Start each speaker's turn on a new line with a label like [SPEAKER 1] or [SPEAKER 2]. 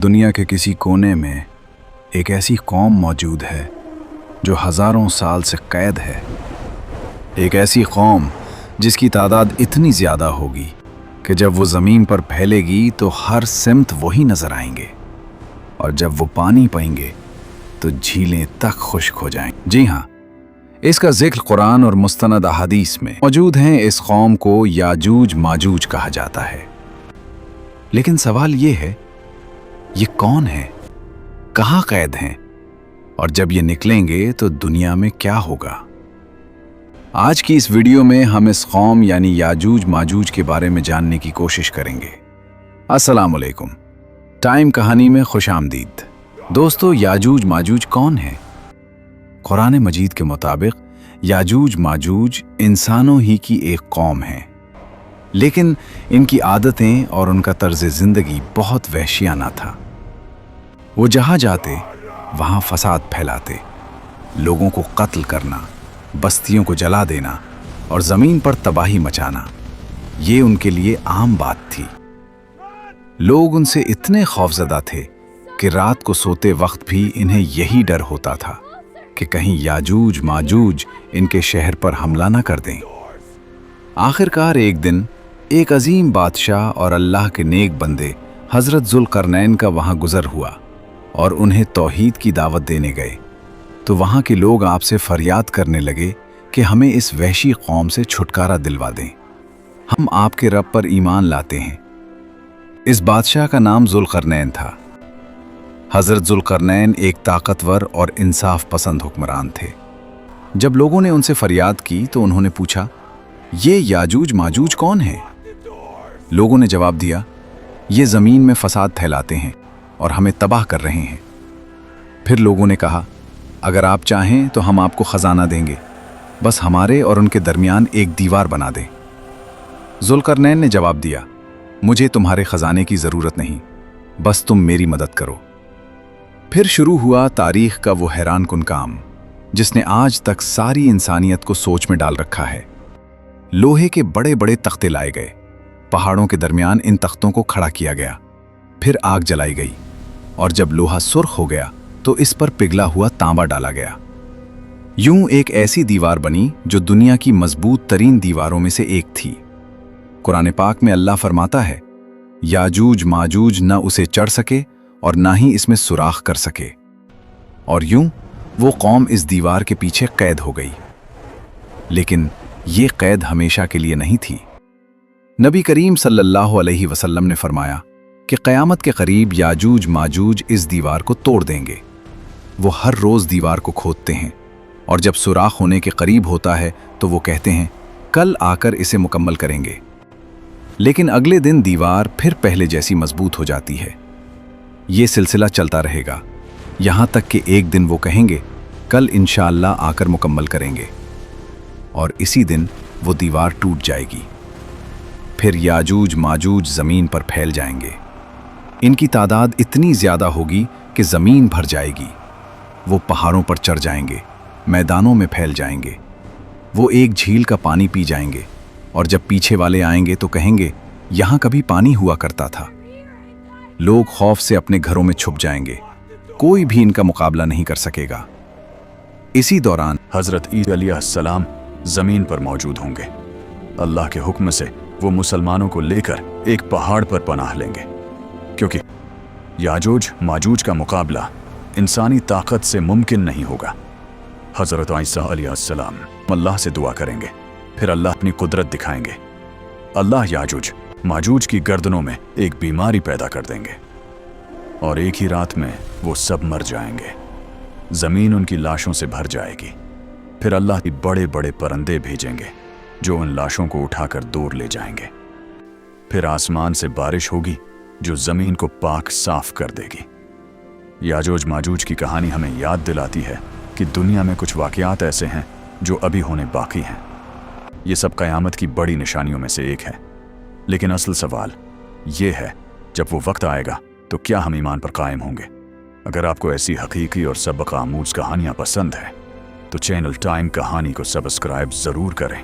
[SPEAKER 1] दुनिया के किसी कोने में एक ऐसी कौम मौजूद है जो हज़ारों साल से कैद है। एक ऐसी कौम जिसकी तादाद इतनी ज़्यादा होगी कि जब वो ज़मीन पर फैलेगी तो हर सिमत वही नज़र आएंगे, और जब वो पानी पाएंगे तो झीलें तक खुश्क हो जाएंगी। जी हाँ, इसका जिक्र कुरान और मुस्तनद अहादीस में मौजूद हैं। इस कौम को याजूज माजूज कहा जाता है। लेकिन सवाल ये है, ये कौन है, कहाँ कैद हैं, और जब ये निकलेंगे तो दुनिया में क्या होगा? आज की इस वीडियो में हम इस कौम यानी याजूज माजूज के बारे में जानने की कोशिश करेंगे। अस्सलाम वालेकुम, टाइम कहानी में खुशामदीद। दोस्तों, याजूज माजूज कौन है? कुरान मजीद के मुताबिक याजूज माजूज इंसानों ही की एक कौम है, लेकिन इनकी आदतें और उनका तर्ज ज़िंदगी बहुत वहशियाना था। वो जहाँ जाते वहाँ फसाद फैलाते, लोगों को कत्ल करना, बस्तियों को जला देना और ज़मीन पर तबाही मचाना, ये उनके लिए आम बात थी। लोग उनसे इतने खौफज़दा थे कि रात को सोते वक्त भी इन्हें यही डर होता था कि कहीं याजूज माजूज इनके शहर पर हमला न कर दें। आखिरकार एक दिन एक अजीम बादशाह और अल्लाह के नेक बंदे हज़रत ज़ुल्करनैन का वहाँ गुज़र हुआ और उन्हें तौहीद की दावत देने गए। तो वहाँ के लोग आपसे फरियाद करने लगे कि हमें इस वहशी कौम से छुटकारा दिलवा दें, हम आपके रब पर ईमान लाते हैं। इस बादशाह का नाम ज़ुल्करनैन था। हज़रत ज़ुल्करनैन एक ताकतवर और इंसाफ पसंद हुक्मरान थे। जब लोगों ने उनसे फरियाद की तो उन्होंने पूछा, ये याजूज माजूज कौन है? लोगों ने जवाब दिया, ये ज़मीन में फसाद फैलाते हैं और हमें तबाह कर रहे हैं। फिर लोगों ने कहा, अगर आप चाहें तो हम आपको ख़जाना देंगे, बस हमारे और उनके दरमियान एक दीवार बना दें। ज़ुल्करनैन ने जवाब दिया, मुझे तुम्हारे ख़जाने की ज़रूरत नहीं, बस तुम मेरी मदद करो। फिर शुरू हुआ तारीख़ का वो हैरान कुन काम जिसने आज तक सारी इंसानियत को सोच में डाल रखा है। लोहे के बड़े बड़े तख्ते लाए गए, पहाड़ों के दरमियान इन तख्तों को खड़ा किया गया, फिर आग जलाई गई और जब लोहा सुर्ख हो गया तो इस पर पिघला हुआ तांबा डाला गया। यूं एक ऐसी दीवार बनी जो दुनिया की मजबूत तरीन दीवारों में से एक थी। कुरान पाक में अल्लाह फरमाता है, याजूज माजूज न उसे चढ़ सके और ना ही इसमें सुराख कर सके, और यूं वो कौम इस दीवार के पीछे कैद हो गई। लेकिन ये कैद हमेशा के लिए नहीं थी। नबी करीम सल्लल्लाहु अलैहि वसल्लम ने फरमाया कि क़यामत के करीब याजूज माजूज इस दीवार को तोड़ देंगे। वो हर रोज़ दीवार को खोदते हैं और जब सुराख होने के करीब होता है तो वो कहते हैं, कल आकर इसे मुकम्मल करेंगे। लेकिन अगले दिन दीवार फिर पहले जैसी मजबूत हो जाती है। ये सिलसिला चलता रहेगा, यहाँ तक कि एक दिन वो कहेंगे, कल इंशाअल्लाह आकर मुकम्मल करेंगे, और इसी दिन वो दीवार टूट जाएगी। फिर याजूज माजूज ज़मीन पर फैल जाएंगे। इनकी तादाद इतनी ज़्यादा होगी कि ज़मीन भर जाएगी। वो पहाड़ों पर चढ़ जाएंगे, मैदानों में फैल जाएंगे। वो एक झील का पानी पी जाएंगे, और जब पीछे वाले आएंगे तो कहेंगे, यहाँ कभी पानी हुआ करता था। लोग खौफ से अपने घरों में छुप जाएंगे, कोई भी इनका मुकाबला नहीं कर सकेगा। इसी दौरान
[SPEAKER 2] हज़रत ईसा अलैहिस्सलाम ज़मीन पर मौजूद होंगे। अल्लाह के हुक्म से वो मुसलमानों को लेकर एक पहाड़ पर पनाह लेंगे, क्योंकि याजूज माजूज का मुकाबला इंसानी ताकत से मुमकिन नहीं होगा। हज़रत ईसा अलैहिस्सलाम अल्लाह से दुआ करेंगे, फिर अल्लाह अपनी कुदरत दिखाएंगे। अल्लाह याजूज माजूज की गर्दनों में एक बीमारी पैदा कर देंगे और एक ही रात में वो सब मर जाएंगे। ज़मीन उनकी लाशों से भर जाएगी। फिर अल्लाह की बड़े बड़े परिंदे भेजेंगे जो उन लाशों को उठाकर दूर ले जाएंगे। फिर आसमान से बारिश होगी जो ज़मीन को पाक साफ कर देगी। याजूज माजूज की कहानी हमें याद दिलाती है कि दुनिया में कुछ वाक़यात ऐसे हैं जो अभी होने बाकी हैं। ये सब क़यामत की बड़ी निशानियों में से एक है। लेकिन असल सवाल ये है, जब वो वक्त आएगा तो क्या हम ईमान पर कायम होंगे? अगर आपको ऐसी हकीकी और सबक आमूज़ कहानियाँ पसंद हैं तो चैनल टाइम कहानी को सब्सक्राइब ज़रूर करें।